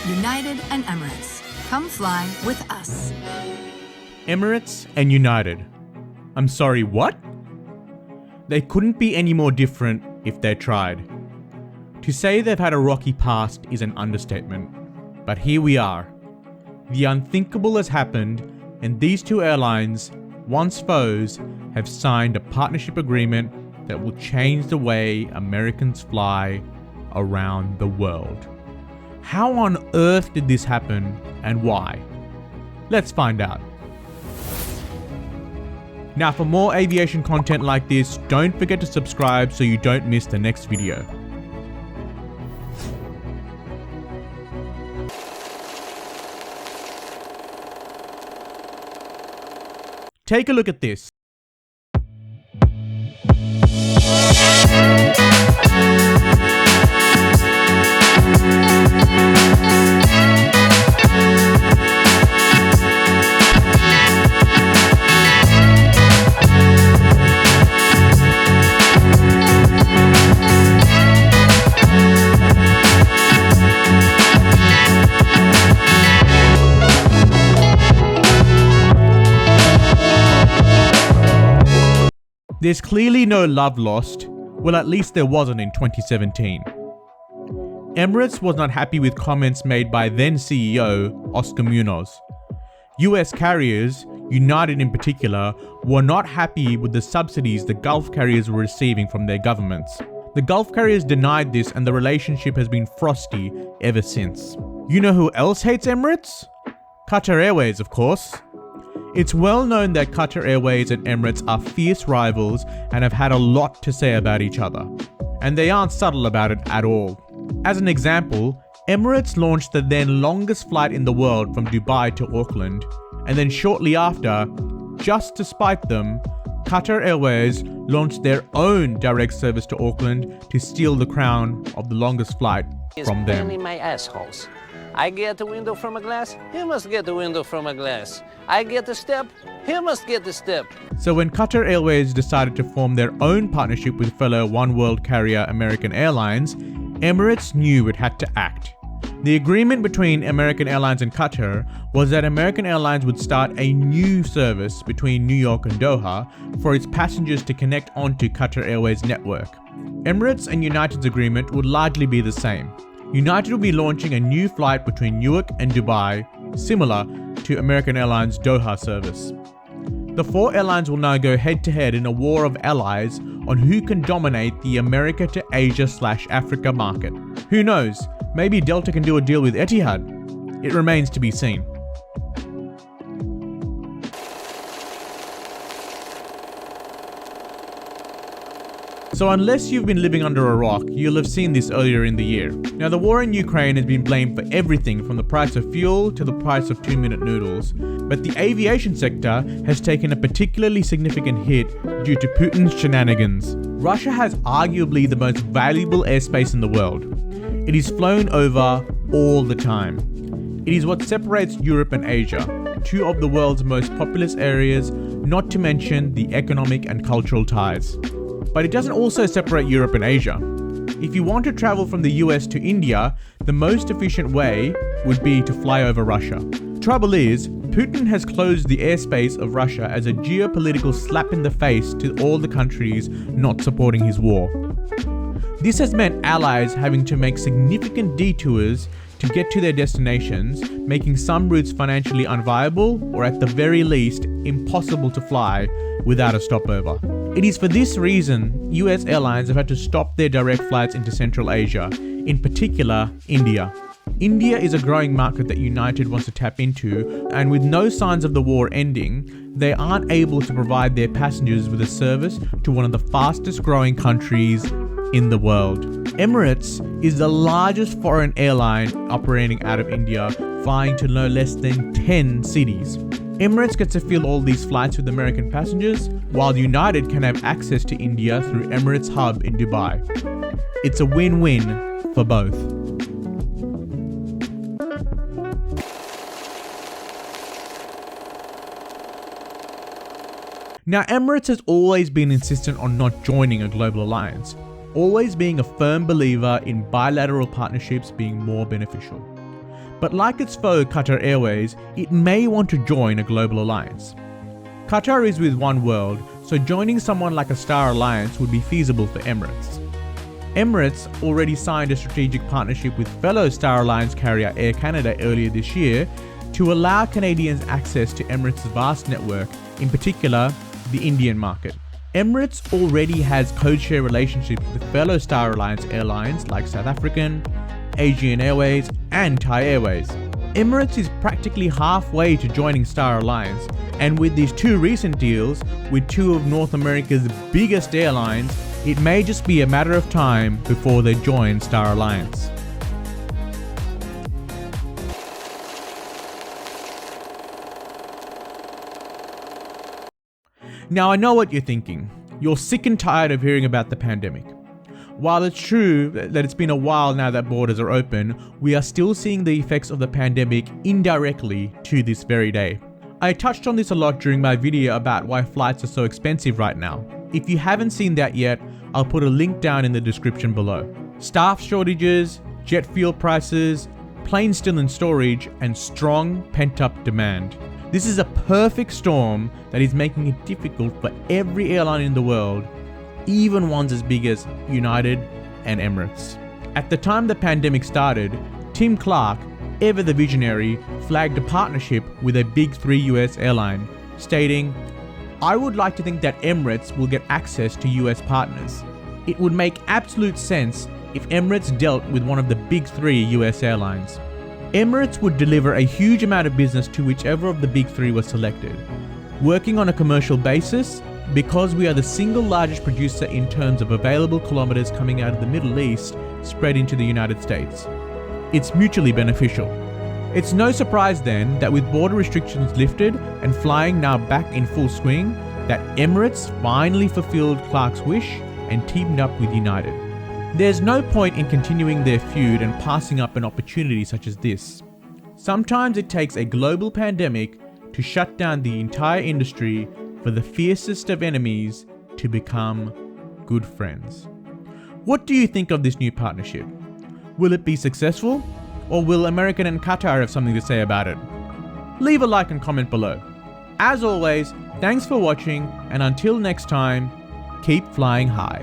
United and Emirates. Come fly with us. Emirates and United. I'm sorry, what? They couldn't be any more different if they tried. To say they've had a rocky past is an understatement, but here we are. The unthinkable has happened, and these two airlines, once foes, have signed a partnership agreement that will change the way Americans fly around the world. How on earth did this happen and why? Let's find out. Now, for more aviation content like this, don't forget to subscribe so you don't miss the next video. Take a look at this. There's clearly no love lost, well at least there wasn't in 2017. Emirates was not happy with comments made by then CEO Oscar Munoz. US carriers, United in particular, were not happy with the subsidies the Gulf carriers were receiving from their governments. The Gulf carriers denied this and the relationship has been frosty ever since. You know who else hates Emirates? Qatar Airways, of course. It's well known that Qatar Airways and Emirates are fierce rivals and have had a lot to say about each other. And they aren't subtle about it at all. As an example, Emirates launched the then longest flight in the world from Dubai to Auckland, and then shortly after, just to spite them, Qatar Airways launched their own direct service to Auckland to steal the crown of the longest flight from them. It's my assholes. I get a window from a glass, he must get a window from a glass. I get a step, he must get a step. So when Qatar Airways decided to form their own partnership with fellow One World carrier American Airlines, Emirates knew it had to act. The agreement between American Airlines and Qatar was that American Airlines would start a new service between New York and Doha for its passengers to connect onto Qatar Airways' network. Emirates and United's agreement would largely be the same. United will be launching a new flight between Newark and Dubai, similar to American Airlines' Doha service. The four airlines will now go head-to-head in a war of allies on who can dominate the America to Asia/Africa market. Who knows, maybe Delta can do a deal with Etihad? It remains to be seen. So unless you've been living under a rock, you'll have seen this earlier in the year. Now the war in Ukraine has been blamed for everything from the price of fuel to the price of 2-minute noodles. But the aviation sector has taken a particularly significant hit due to Putin's shenanigans. Russia has arguably the most valuable airspace in the world. It is flown over all the time. It is what separates Europe and Asia, two of the world's most populous areas, not to mention the economic and cultural ties. But it doesn't also separate Europe and Asia. If you want to travel from the US to India, the most efficient way would be to fly over Russia. Trouble is, Putin has closed the airspace of Russia as a geopolitical slap in the face to all the countries not supporting his war. This has meant allies having to make significant detours to get to their destinations, making some routes financially unviable or at the very least impossible to fly without a stopover. It is for this reason US airlines have had to stop their direct flights into Central Asia, in particular India. India is a growing market that United wants to tap into, and with no signs of the war ending, they aren't able to provide their passengers with a service to one of the fastest growing countries in the world. Emirates is the largest foreign airline operating out of India, flying to no less than 10 cities. Emirates gets to fill all these flights with American passengers, while United can have access to India through Emirates Hub in Dubai. It's a win-win for both. Now, Emirates has always been insistent on not joining a global alliance, always being a firm believer in bilateral partnerships being more beneficial. but like its foe Qatar Airways, it may want to join a global alliance. Qatar is with One World, so joining someone like a Star Alliance would be feasible for Emirates. Emirates already signed a strategic partnership with fellow Star Alliance carrier Air Canada earlier this year to allow Canadians access to Emirates' vast network, in particular, the Indian market. Emirates already has codeshare relationships with fellow Star Alliance airlines like South African, Asian Airways, and Thai Airways. Emirates is practically halfway to joining Star Alliance, and with these two recent deals with two of North America's biggest airlines, it may just be a matter of time before they join Star Alliance. Now I know what you're thinking. You're sick and tired of hearing about the pandemic. While it's true that it's been a while now that borders are open, we are still seeing the effects of the pandemic indirectly to this very day. I touched on this a lot during my video about why flights are so expensive right now. If you haven't seen that yet, I'll put a link down in the description below. Staff shortages, jet fuel prices, planes still in storage, and strong pent-up demand. This is a perfect storm that is making it difficult for every airline in the world, even ones as big as United and Emirates. At the time the pandemic started, Tim Clark, ever the visionary, flagged a partnership with a big 3 US airline, stating, "I would like to think that Emirates will get access to US partners. It would make absolute sense if Emirates dealt with one of the big 3 US airlines. Emirates would deliver a huge amount of business to whichever of the big 3 was selected. Working on a commercial basis, because we are the single largest producer in terms of available kilometers coming out of the Middle East spread into the United States. It's mutually beneficial." It's no surprise then that with border restrictions lifted and flying now back in full swing, that Emirates finally fulfilled Clark's wish and teamed up with United. There's no point in continuing their feud and passing up an opportunity such as this. Sometimes it takes a global pandemic to shut down the entire industry for the fiercest of enemies to become good friends. What do you think of this new partnership? Will it be successful? Or will American and Qatar have something to say about it? Leave a like and comment below. As always, thanks for watching, and until next time, keep flying high.